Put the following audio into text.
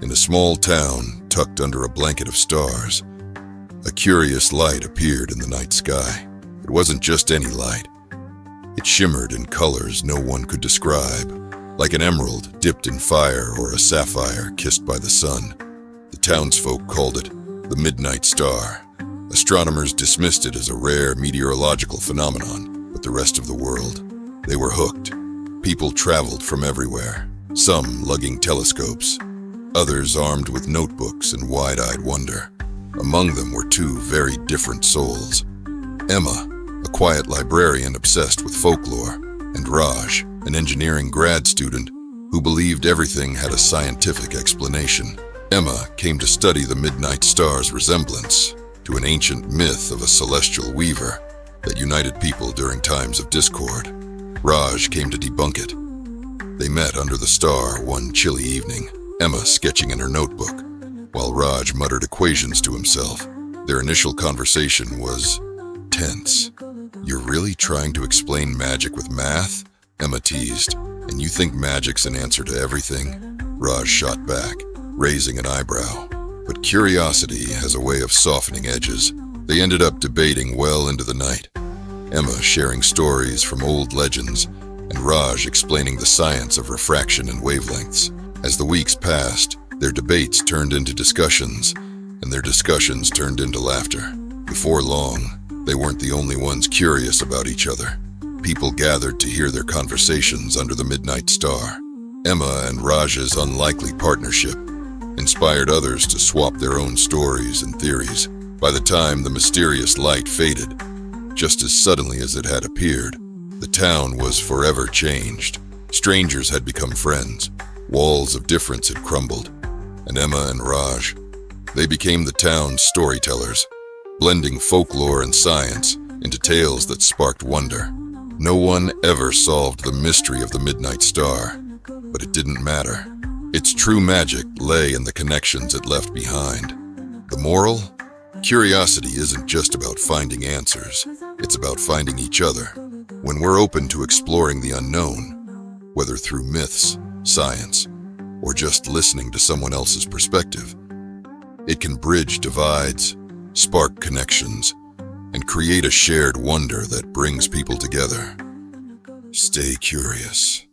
In a small town tucked under a blanket of stars, a curious light appeared in the night sky. It wasn't just any light. It shimmered in colors no one could describe, like an emerald dipped in fire or a sapphire kissed by the sun. The townsfolk called it the Midnight Star. Astronomers dismissed it as a rare meteorological phenomenon, but the rest of the world, they were hooked. People traveled from everywhere, some lugging telescopes, others armed with notebooks and wide-eyed wonder. Among them were two very different souls. Emma, a quiet librarian obsessed with folklore, and Raj, an engineering grad student who believed everything had a scientific explanation. Emma came to study the Midnight Star's resemblance to an ancient myth of a celestial weaver that united people during times of discord. Raj came to debunk it. They met under the star one chilly evening, Emma sketching in her notebook, while Raj muttered equations to himself. Their initial conversation was tense. "You're really trying to explain magic with math?" Emma teased. "And you think magic's an answer to everything?" Raj shot back, raising an eyebrow. But curiosity has a way of softening edges. They ended up debating well into the night, Emma sharing stories from old legends, and Raj explaining the science of refraction and wavelengths. As the weeks passed, their debates turned into discussions, and their discussions turned into laughter. Before long, they weren't the only ones curious about each other. People gathered to hear their conversations under the Midnight Star. Emma and Raj's unlikely partnership inspired others to swap their own stories and theories. By the time the mysterious light faded, just as suddenly as it had appeared, the town was forever changed. Strangers had become friends. Walls of difference had crumbled, and Emma and Raj, they became the town's storytellers, blending folklore and science into tales that sparked wonder. No one ever solved the mystery of the Midnight Star, but it didn't matter. Its true magic lay in the connections it left behind. The moral? Curiosity isn't just about finding answers, it's about finding each other. When we're open to exploring the unknown, whether through myths, science, or just listening to someone else's perspective, it can bridge divides, spark connections, and create a shared wonder that brings people together. Stay curious.